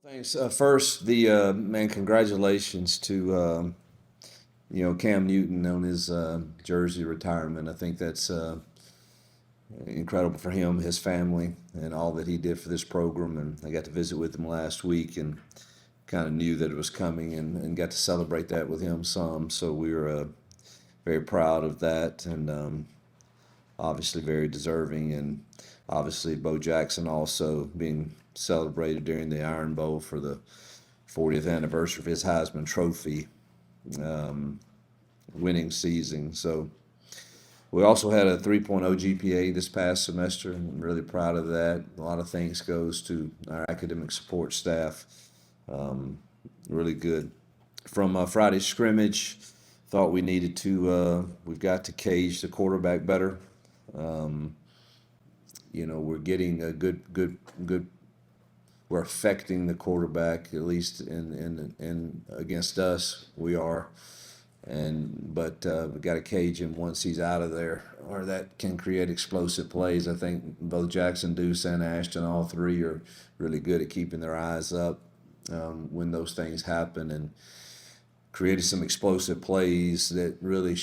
Thanks. First, man, congratulations to Cam Newton on his jersey retirement. I think that's incredible for him, his family, and all that he did for this program. And I got to visit with him last week and kind of knew that it was coming and got to celebrate that with him some. So we were very proud of that and obviously very deserving. And obviously, Bo Jackson also being celebrated during the Iron Bowl for the 40th anniversary of his Heisman Trophy um, winning season. So we also had a 3.0 GPA this past semester. I'm really proud of that. A lot of thanks goes to our academic support staff. Um, really good. From Friday's scrimmage, thought we needed to. We've got to cage the quarterback better. Um, we're getting a good. We're affecting the quarterback at least in against us. We are, but we got to cage him once he's out of there, or that can create explosive plays. I think both Jackson, Deuce, and Ashton, all three, are really good at keeping their eyes up when those things happen and created some explosive plays that really,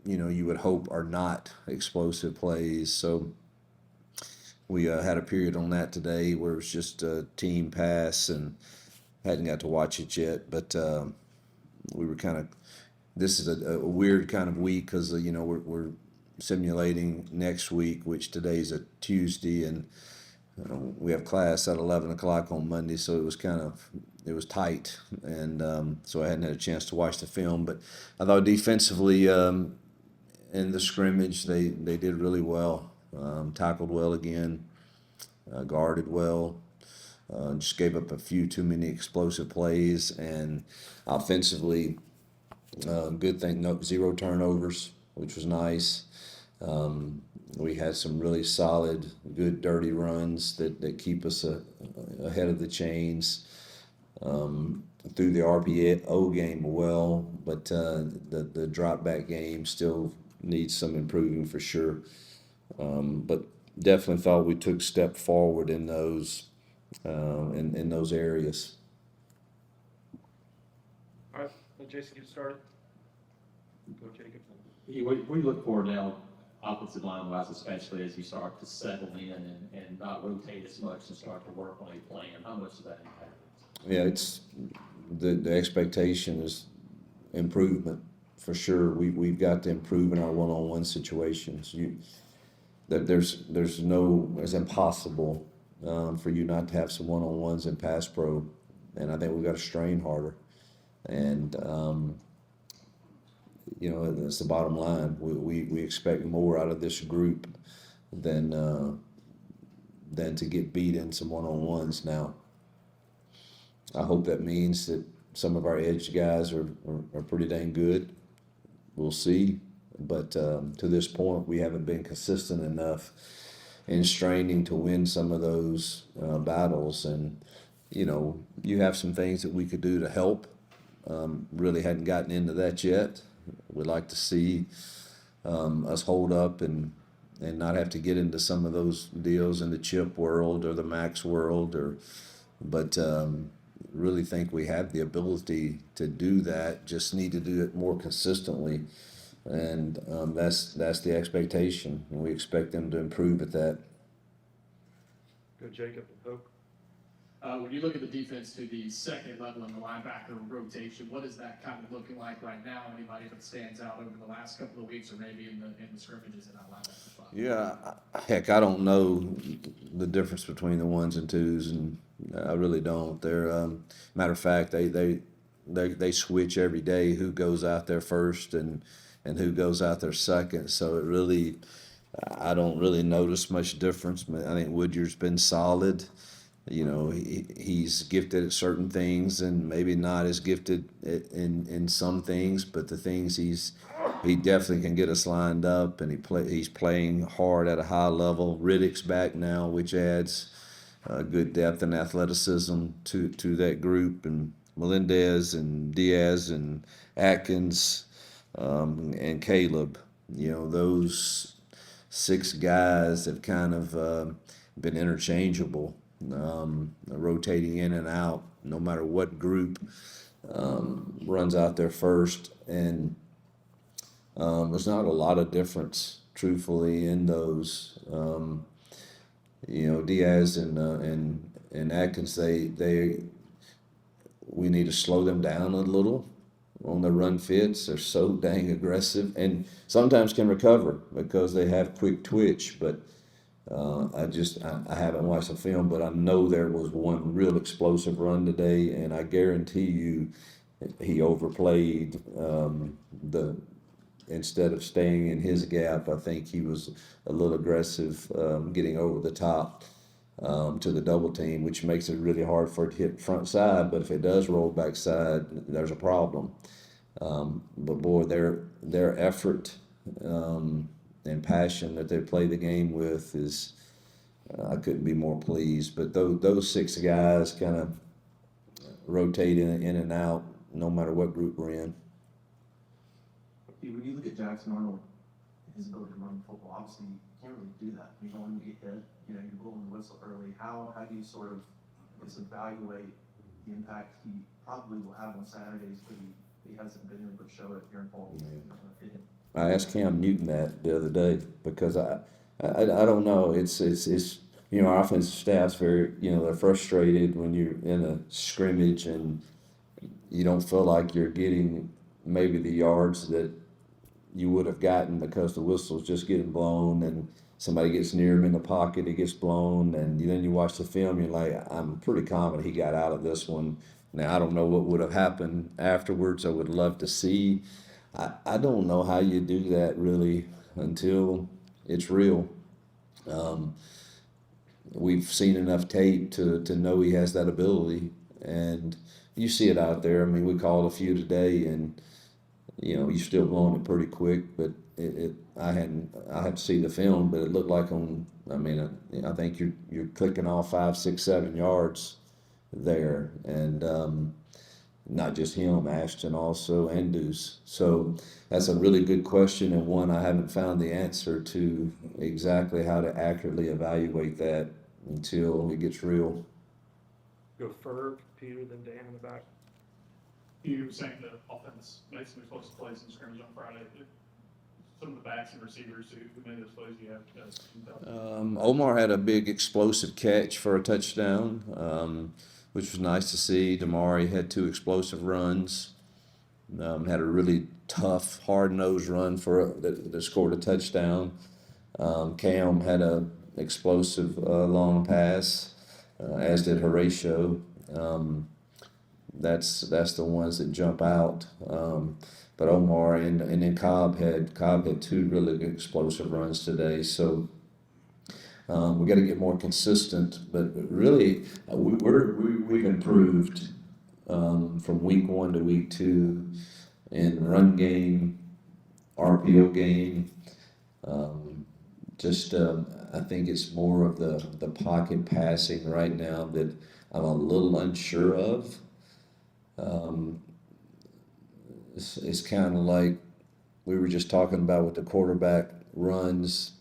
you would hope are not explosive plays. So we had a period on that today where it was just a team pass and hadn't got to watch it yet, but we were kind of. This is a weird kind of week because we're simulating next week, which today's a Tuesday, and we have class at 11 o'clock on Monday, so it was tight, and so I hadn't had a chance to watch the film. But I thought defensively in the scrimmage they did really well, tackled well again, guarded well. Just gave up a few too many explosive plays, and offensively, good thing, no zero turnovers, which was nice. We had some really solid, good, dirty runs that keep us ahead of the chains. Through the RPO game well, but the drop back game still needs some improving for sure. But definitely thought we took a step forward in those in those areas. All right, let Jason get started. Go, Jacob. What do you look for now, offensive line wise, especially as you start to settle in and not rotate as much and start to work on a plan? How much does that impact? Yeah, it's the expectation is improvement for sure. We've got to improve in our one-on-one situations. It's impossible for you not to have some one-on-ones in pass pro, and I think we've got to strain harder. And that's the bottom line. We expect more out of this group than to get beat in some one-on-ones now. I hope that means that some of our edge guys are pretty dang good. We'll see. But to this point, we haven't been consistent enough in straining to win some of those battles. And, you have some things that we could do to help. Really hadn't gotten into that yet. We'd like to see us hold up and not have to get into some of those deals in the chip world or the max world, but really think we have the ability to do that. Just need to do it more consistently, and that's the expectation, and we expect them to improve at that. Go, Jacob and Hope. When you look at the defense to the second level in the linebacker rotation, what is that kind of looking like right now? Anybody that stands out over the last couple of weeks, or maybe in the scrimmages in that linebacker spot? Yeah, heck, I don't know the difference between the ones and twos, and I really don't. They're matter of fact, they switch every day who goes out there first and who goes out there second. So it really, I don't really notice much difference. I think Woodyard's been solid. He's gifted at certain things and maybe not as gifted in some things, but the things he definitely can get us lined up, and he's playing hard at a high level. Riddick's back now, which adds good depth and athleticism to that group, and Melendez and Diaz and Atkins and Caleb. Those six guys have kind of been interchangeable. rotating in and out, no matter what group runs out there first. And there's not a lot of difference, truthfully, in those. Diaz and Atkins, we need to slow them down a little on their run fits. They're so dang aggressive and sometimes can recover because they have quick twitch. But I haven't watched the film, but I know there was one real explosive run today, and I guarantee you he overplayed instead of staying in his gap. I think he was a little aggressive, getting over the top to the double team, which makes it really hard for it to hit front side. But if it does roll back side, there's a problem. But boy, their effort and passion that they play the game with is, I couldn't be more pleased. But those six guys kind of rotate in and out no matter what group we're in. When you look at Jackson Arnold, his ability to run football, obviously you can't really do that. You don't want to get hit, you're blowing the whistle early. How do you sort of just evaluate the impact he probably will have on Saturdays, but he hasn't been able to show it here in fall? I asked Cam Newton that the other day because I don't know. It's our offensive staff's very, they're frustrated when you're in a scrimmage and you don't feel like you're getting maybe the yards that you would have gotten because the whistle's just getting blown and somebody gets near him in the pocket, it gets blown, and then you watch the film, you're like, I'm pretty confident he got out of this one. Now, I don't know what would have happened afterwards. I would love to see. I don't know how you do that really until it's real. We've seen enough tape to know he has that ability, and you see it out there. I mean, we called a few today, and you're still blowing it pretty quick, but I had to see the film, but it looked like I think you're clicking off 5, 6, 7 yards there, and not just him, Ashton also, and Deuce. So that's a really good question, and one I haven't found the answer to exactly how to accurately evaluate that until it gets real. Go Ferg, Peter, then Dan in the back. You were saying the offense made some explosive plays in scrimmage on Friday. Some of the backs and receivers who made those plays you have. Omar had a big explosive catch for a touchdown, which was nice to see. Damari had 2 explosive runs. Had a really tough, hard-nosed run that scored a touchdown. Cam had a explosive long pass, as did Horatio. That's the ones that jump out. But Omar and then Cobb had 2 really good explosive runs today. So we got to get more consistent. But really, we've improved from week 1 to week 2 in run game, RPO game. I think it's more of the pocket passing right now that I'm a little unsure of. It's kind of like we were just talking about with the quarterback runs.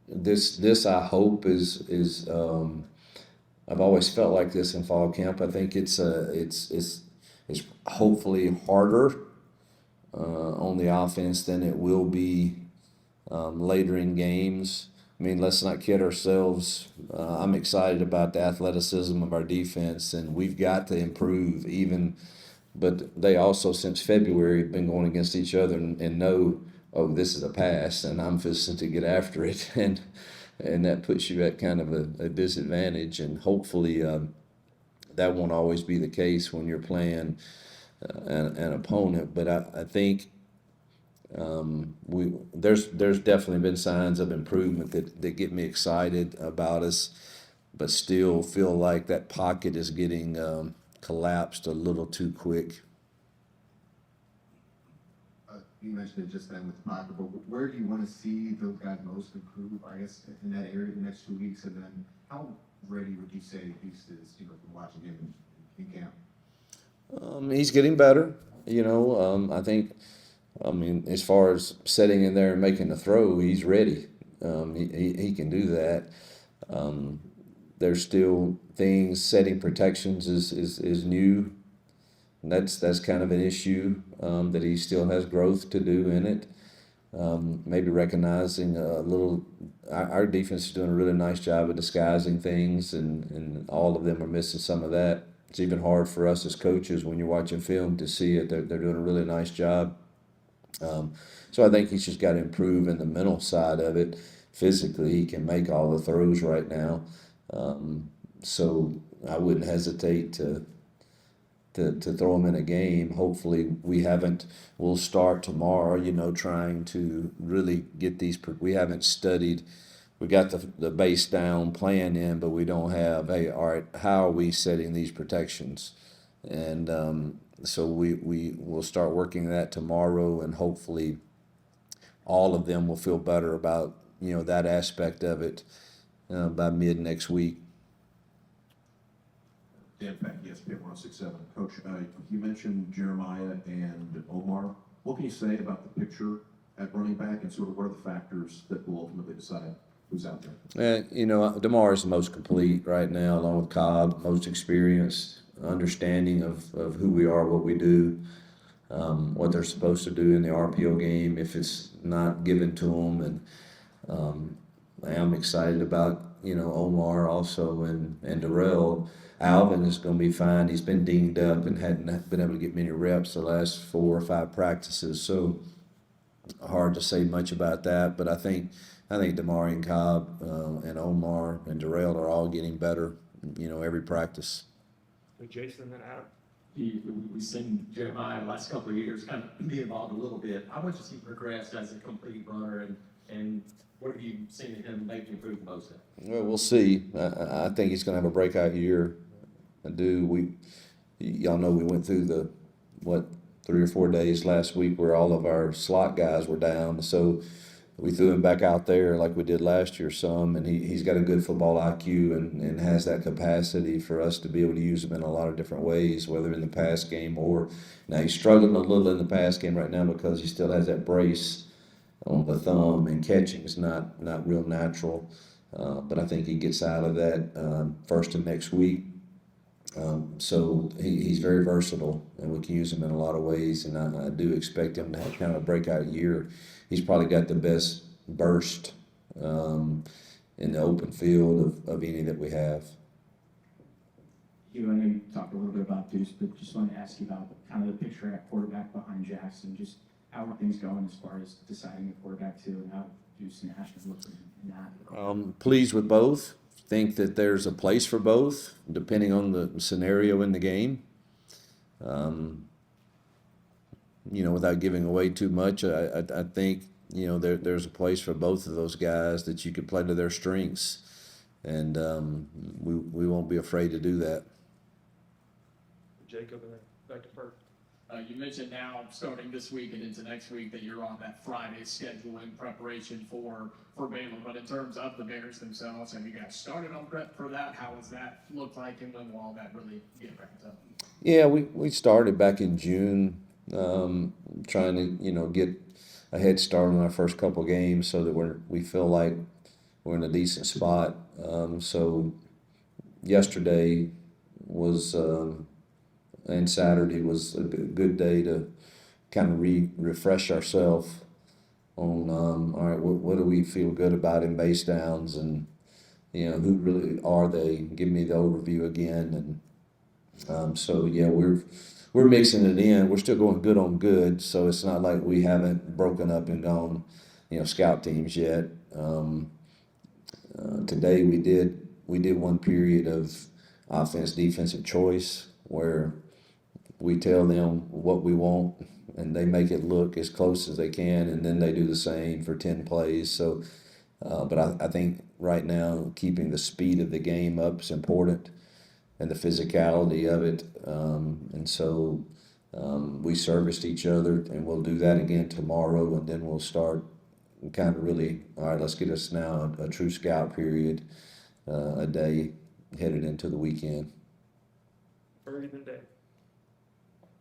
This I hope is I've always felt like this in fall camp. I think it's hopefully harder on the offense than it will be later in games. I mean, let's not kid ourselves. I'm excited about the athleticism of our defense, and we've got to improve even. But they also, since February, have been going against each other and know, oh, this is a pass, and I'm fixing to get after it, and that puts you at kind of a disadvantage. And hopefully, that won't always be the case when you're playing an opponent. But I think there's definitely been signs of improvement that get me excited about us, but still feel like that pocket is getting collapsed a little too quick. You mentioned it just then with pocket, but where do you want to see those guys most improve, I guess, in that area the next 2 weeks? And then how ready would you say Deuce is, from watching him in camp? He's getting better. I think, as far as sitting in there and making the throw, he's ready. He can do that. there's still things, setting protections is new. And that's kind of an issue, that he still has growth to do in it. Maybe recognizing a little, our defense is doing a really nice job of disguising things, and all of them are missing some of that. It's even hard for us as coaches when you're watching film to see it. They're doing a really nice job. So I think he's just got to improve in the mental side of it. Physically, he can make all the throws right now. So I wouldn't hesitate to throw him in a game. Hopefully we'll start tomorrow, trying to really get these, we haven't studied, we got the base down plan in, but we don't have, hey, all right, how are we setting these protections? And so we'll start working that tomorrow, and hopefully all of them will feel better about, that aspect of it by mid next week. Dan Peck, ESPN 1067. Coach, you mentioned Jeremiah and Omar. What can you say about the picture at running back, and sort of what are the factors that will ultimately decide who's out there? DeMar is the most complete right now, along with Cobb, most experienced, understanding of who we are, what we do, what they're supposed to do in the RPO game if it's not given to them. And I'm excited about, Omar also, and Darrell. Alvin is going to be fine. He's been dinged up and hadn't been able to get many reps the last 4 or 5 practices. So hard to say much about that. But I think Damari and Cobb and Omar and Darrell are all getting better, every practice. Jason and then Adam. We've seen Jeremiah the last couple of years kind of be involved a little bit. How much has he progressed as a complete runner, and what have you seen in him make improve the most? Well, we'll see. I think he's going to have a breakout year. Y'all know we went through 3 or 4 days last week where all of our slot guys were down. So we threw him back out there like we did last year some, and he's got a good football IQ and has that capacity for us to be able to use him in a lot of different ways, whether in the pass game or now he's struggling a little in the pass game right now because he still has that brace on the thumb, and catching is not real natural. But I think he gets out of that first of next week. So he's very versatile, and we can use him in a lot of ways, and I do expect him to have kind of a breakout year. He's probably got the best burst in the open field of any that we have. Hugh, I know you talked a little bit about Deuce, but just wanted to ask you about kind of the picture at quarterback behind Jackson. Just how are things going as far as deciding the quarterback too, and how Deuce and Ashton look in that? Pleased with both. Think that there's a place for both, depending on the scenario in the game. Without giving away too much, I think there's a place for both of those guys that you could play to their strengths, and we won't be afraid to do that. Jacob and then back to Bert. You mentioned now starting this week and into next week that you're on that Friday schedule in preparation for Baylor. But in terms of the Bears themselves, have you guys started on prep for that? How does that look like, and when will all that really get ramped up? Yeah, we started back in June, trying to get a head start on our first couple games so that we feel like we're in a decent spot. So yesterday was. And Saturday was a good day to kind of refresh ourselves on, all right, what do we feel good about in base downs, and, who really are they? Give me the overview again. And so, yeah, we're mixing it in. We're still going good on good, so it's not like we haven't broken up and gone, scout teams yet. Today we did one period of offense, defensive choice where we tell them what we want, and they make it look as close as they can, and then they do the same for 10 plays. So, but I think right now keeping the speed of the game up is important, and the physicality of it. And so we serviced each other, and we'll do that again tomorrow, and then we'll start kind of really, all right, let's get us now a true scout period, a day headed into the weekend. Bert and then Dave.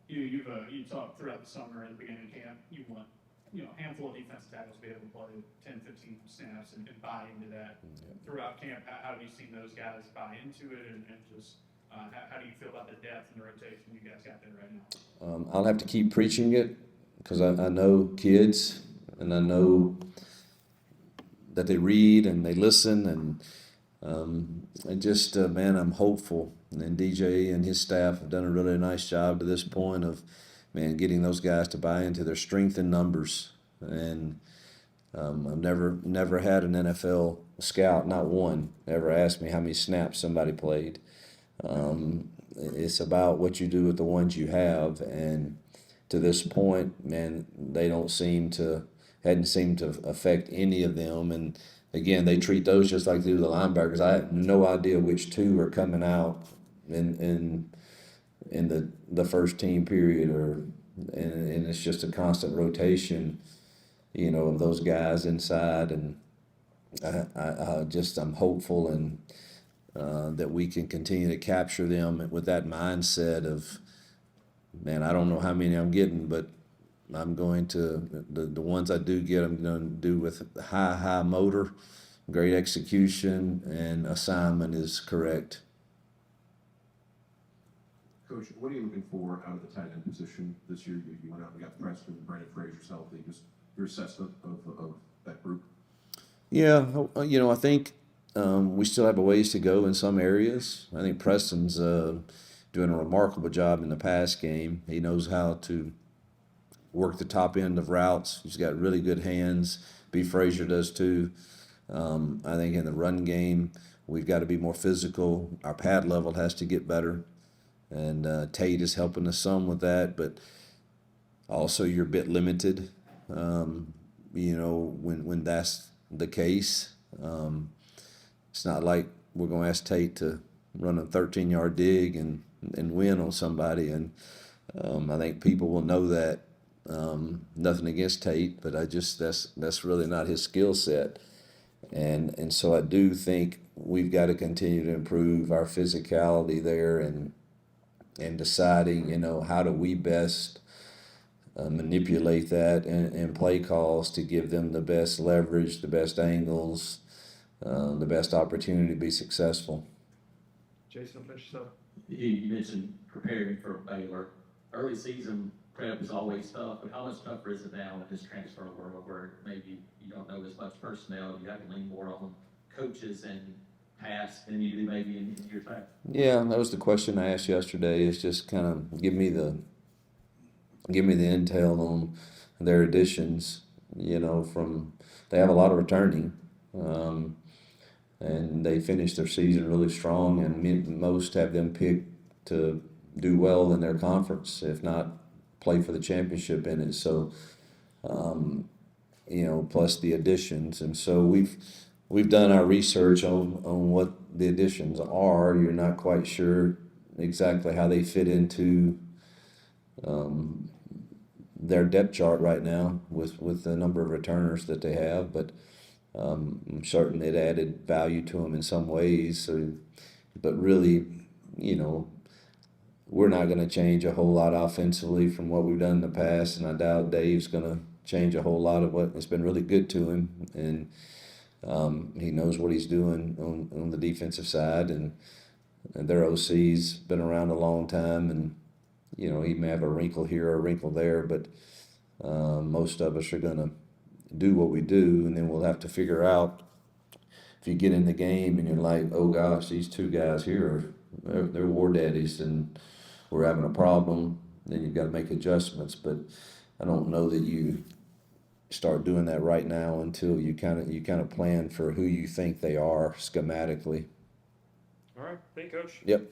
You talked throughout the summer and the beginning of camp. You want handful of defensive tackles be able to play 10, 15 snaps and buy into that throughout camp. How have you seen those guys buy into it, and just how do you feel about the depth and the rotation you guys got there right now? I'll have to keep preaching it because I know kids, and I know that they read and they listen, and just man, I'm hopeful. And DJ and his staff have done a really nice job to this point of, man, getting those guys to buy into their strength in numbers. And I've never had an NFL scout, not one, ever asked me how many snaps somebody played. It's about what you do with the ones you have, and to this point, man, they hadn't seemed to affect any of them. And again, they treat those just like they do the linebackers. I have no idea which two are coming out in the first team period, and it's just a constant rotation, of those guys inside. And I'm hopeful and that we can continue to capture them with that mindset of, man, I don't know how many I'm getting, but I'm going to, the ones I do get, I'm going to do with high motor, great execution, and assignment is correct. Coach, what are you looking for out of the tight end position this year? You went out and got Preston, Brandon Frazier's healthy. Just your assessment of that group. Yeah, I think we still have a ways to go in some areas. I think Preston's doing a remarkable job in the pass game. He knows how to work the top end of routes. He's got really good hands. B. Frazier does too. I think in the run game, we've got to be more physical. Our pad level has to get better. And Tate is helping us some with that, but also you're a bit limited, when that's the case. It's not like we're going to ask Tate to run a 13-yard dig and win on somebody. And I think people will know that. Nothing against Tate, but that's really not his skill set. And so I do think we've got to continue to improve our physicality there and deciding, how do we best manipulate that and play calls to give them the best leverage, the best angles, the best opportunity to be successful. Jason, finish this up. You mentioned preparing for Baylor. Early season prep is always tough, but how much tougher is it now in this transfer world where maybe you don't know as much personnel, you have to lean more on coaches and past than you do maybe in years past? Yeah, that was the question I asked yesterday, is just kind of give me the intel on their additions, they have a lot of returning, and they finished their season really strong, and most have them picked to do well in their conference, if not play for the championship in it. So, plus the additions. And so we've done our research on what the additions are. You're not quite sure exactly how they fit into their depth chart right now with the number of returners that they have, but I'm certain it added value to them in some ways. So, but really, we're not going to change a whole lot offensively from what we've done in the past, and I doubt Dave's going to change a whole lot of what has been really good to him, and he knows what he's doing on the defensive side, and their OC's been around a long time, and he may have a wrinkle here or a wrinkle there, but most of us are going to do what we do, and then we'll have to figure out if you get in the game and you're like, oh gosh, these two guys here, they're war daddies, and we're having a problem, then you've got to make adjustments. But I don't know that you start doing that right now until you kind of plan for who you think they are schematically. All right. Thank you, Coach. Yep.